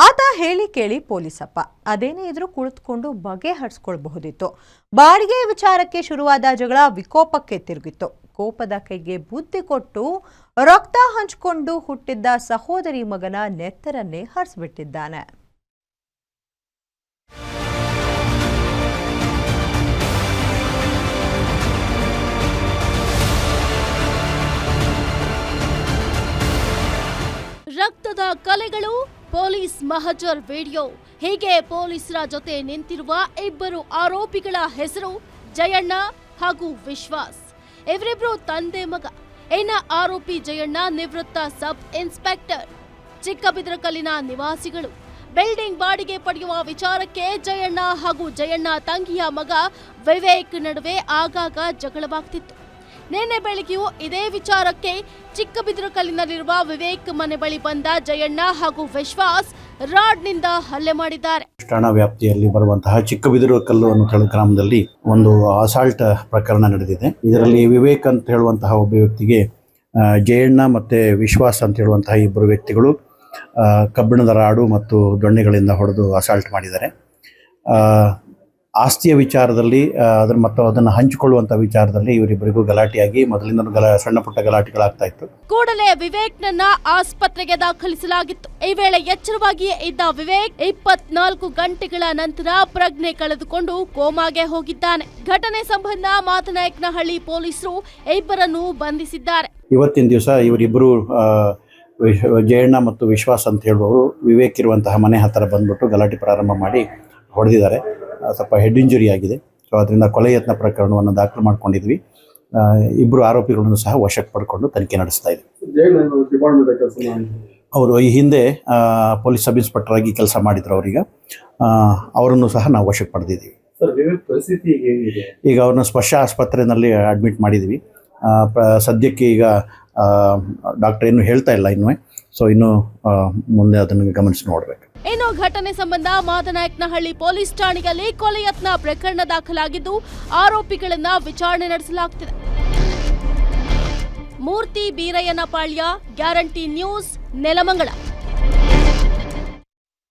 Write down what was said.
ಆತ ಹೇಳಿ ಕೇಳಿ ಪೊಲೀಸಪ್ಪ, ಅದೇನೇ ಇದ್ರೂ ಕುಳಿತುಕೊಂಡು ಬಗೆಹರಿಸಿಕೊಳ್ಳಬಹುದಿತ್ತು. ಬಾಡಿಗೆ ವಿಚಾರಕ್ಕೆ ಶುರುವಾದ ಜಗಳ ವಿಕೋಪಕ್ಕೆ ತಿರುಗಿತ್ತು. ಕೋಪದ ಕೈಗೆ ಬುದ್ಧಿ ಕೊಟ್ಟು ರಕ್ತ ಹಂಚಿಕೊಂಡು ಹುಟ್ಟಿದ್ದ ಸಹೋದರಿ ಮಗನ ನೆತ್ತರನ್ನೇ ಹರಿಸಿಬಿಟ್ಟಿದ್ದಾನೆ. ರಕ್ತದ ಕಲೆಗಳು, ಪೊಲೀಸ್ ಮಹಜರ್ ವಿಡಿಯೋ. ಹೀಗೆ ಪೊಲೀಸರ ಜೊತೆ ನಿಂತಿರುವ ಇಬ್ಬರು ಆರೋಪಿಗಳ ಹೆಸರು ಜಯಣ್ಣ ಹಾಗೂ ವಿಶ್ವಾಸ್. ಇವರಿಬ್ರು ತಂದೆ ಮಗ. ಇನ್ನ ಆರೋಪಿ ಜಯಣ್ಣ ನಿವೃತ್ತ ಸಬ್ ಇನ್ಸ್ಪೆಕ್ಟರ್, ಚಿಕ್ಕಬಿದರಕಲ್ಲಿನ ನಿವಾಸಿಗಳು. ಬಿಲ್ಡಿಂಗ್ ಬಾಡಿಗೆ ಪಡೆಯುವ ವಿಚಾರಕ್ಕೆ ಜಯಣ್ಣ ಹಾಗೂ ಜಯಣ್ಣ ತಂಗಿಯ ಮಗ ವಿವೇಕ್ ನಡುವೆ ಆಗಾಗ ಜಗಳವಾಗ್ತಿತ್ತು. ನಿನ್ನೆ ಬೆಳಗ್ಗೆಯೂ ಇದೇ ವಿಚಾರಕ್ಕೆ ಚಿಕ್ಕಬಿದರಕಲ್ಲಿನಲ್ಲಿರುವ ವಿವೇಕ್ ಮನೆ ಬಳಿ ಬಂದ ಜಯಣ್ಣ ಹಾಗೂ ವಿಶ್ವಾಸ್ ರಾಡ್ನಿಂದ ಹಲ್ಲೆ ಮಾಡಿದ್ದಾರೆ. ಠಾಣಾ ವ್ಯಾಪ್ತಿಯಲ್ಲಿ ಬರುವಂತಹ ಚಿಕ್ಕಬಿದರಕಲ್ಲು ಅನ್ನೋ ಗ್ರಾಮದಲ್ಲಿ ಒಂದು ಅಸಾಲ್ಟ್ ಪ್ರಕರಣ ನಡೆದಿದೆ. ಇದರಲ್ಲಿ ವಿವೇಕ್ ಅಂತ ಹೇಳುವಂತಹ ಒಬ್ಬ ವ್ಯಕ್ತಿಗೆ ಜಯಣ್ಣ ಮತ್ತೆ ವಿಶ್ವಾಸ್ ಅಂತ ಹೇಳುವಂತಹ ಇಬ್ಬರು ವ್ಯಕ್ತಿಗಳು ಕಬ್ಬಿಣದ ರಾಡು ಮತ್ತು ದೊಣ್ಣೆಗಳಿಂದ ಹೊಡೆದು ಅಸಾಲ್ಟ್ ಮಾಡಿದ್ದಾರೆ. ಆಸ್ತಿಯ ವಿಚಾರದಲ್ಲಿ ಅದನ್ನು ಹಂಚಿಕೊಳ್ಳುವಂತ ವಿಚಾರದಲ್ಲಿ ಇವರಿಬ್ಬರಿಗೂ ಗಲಾಟೆಯಾಗಿ ಮೊದಲಿಂದ ಸಣ್ಣ ಪುಟ್ಟ ಗಲಾಟೆಗಳಾಗ್ತಾ ಇತ್ತು. ಕೂಡಲೇ ವಿವೇಕ್ನನ್ನ ಆಸ್ಪತ್ರೆಗೆ ದಾಖಲಿಸಲಾಗಿತ್ತು. ಈ ವೇಳೆ ಎಚ್ಚರವಾಗಿಯೇ ಇದ್ದ ವಿವೇಕ್ 24 ಗಂಟೆಗಳ ನಂತರ ಪ್ರಜ್ಞೆ ಕಳೆದುಕೊಂಡು ಕೋಮಾಗೆ ಹೋಗಿದ್ದಾನೆ. ಘಟನೆ ಸಂಬಂಧ ಮಾತನಾಯಕನಹಳ್ಳಿ ಪೊಲೀಸರು ಇಬ್ಬರನ್ನು ಬಂಧಿಸಿದ್ದಾರೆ. ಇವತ್ತಿನ ದಿವಸ ಇವರಿಬ್ಬರು ಜಯಣ್ಣ ಮತ್ತು ವಿಶ್ವಾಸ್ ಅಂತ ಹೇಳುವವರು ವಿವೇಕ್ ಇರುವಂತಹ ಮನೆ ಹತ್ತಿರ ಬಂದ್ಬಿಟ್ಟು ಗಲಾಟೆ ಪ್ರಾರಂಭ ಮಾಡಿ ಹೊಡೆದಿದ್ದಾರೆ. ಸ್ವಲ್ಪ ಹೆಡ್ ಇಂಜುರಿ ಆಗಿದೆ. ಸೊ ಅದರಿಂದ ಕೊಲೆ ಯತ್ನ ಪ್ರಕರಣವನ್ನು ದಾಖಲು ಮಾಡ್ಕೊಂಡಿದ್ವಿ. ಇಬ್ಬರು ಆರೋಪಿಗಳನ್ನು ಸಹ ವಶಕ್ಕೆ ಪಡ್ಕೊಂಡು ತನಿಖೆ ನಡೆಸ್ತಾ ಇದ್ವಿ. ಅವರು ಈ ಹಿಂದೆ ಪೊಲೀಸ್ ಸಬ್ ಇನ್ಸ್ಪೆಕ್ಟರ್ ಆಗಿ ಕೆಲಸ ಮಾಡಿದ್ರು. ಅವರನ್ನು ಸಹ ನಾವು ವಶಕ್ಕೆ ಪಡೆದಿದ್ದೀವಿ. ಈಗ ಅವ್ರನ್ನ ಸ್ಪರ್ಶ ಆಸ್ಪತ್ರೆಯಲ್ಲಿ ಅಡ್ಮಿಟ್ ಮಾಡಿದ್ವಿ. ಸದ್ಯಕ್ಕೆ ಈಗ ಡಾಕ್ಟರ್ ಏನು ಹೇಳ್ತಾ ಇಲ್ಲ ಇನ್ನೂ. ಸೊ ಇನ್ನು ಮುಂದೆ ಅದನ್ನು ಗಮನಿಸಿ ನೋಡಬೇಕು. ಇನ್ನು ಘಟನೆ ಸಂಬಂಧ ಮಾದನಾಯಕನಹಳ್ಳಿ ಪೊಲೀಸ್ ಠಾಣೆಯಲ್ಲಿ ಕೊಲೆ ಯತ್ನ ಪ್ರಕರಣ ದಾಖಲಾಗಿದ್ದು ಆರೋಪಿಗಳನ್ನ ವಿಚಾರಣೆ ನಡೆಸಲಾಗುತ್ತಿದೆ. ಮೂರ್ತಿ ಬೀರಯ್ಯನಪಾಳ್ಯ, ಗ್ಯಾರಂಟಿ ನ್ಯೂಸ್, ನೆಲಮಂಗಲ.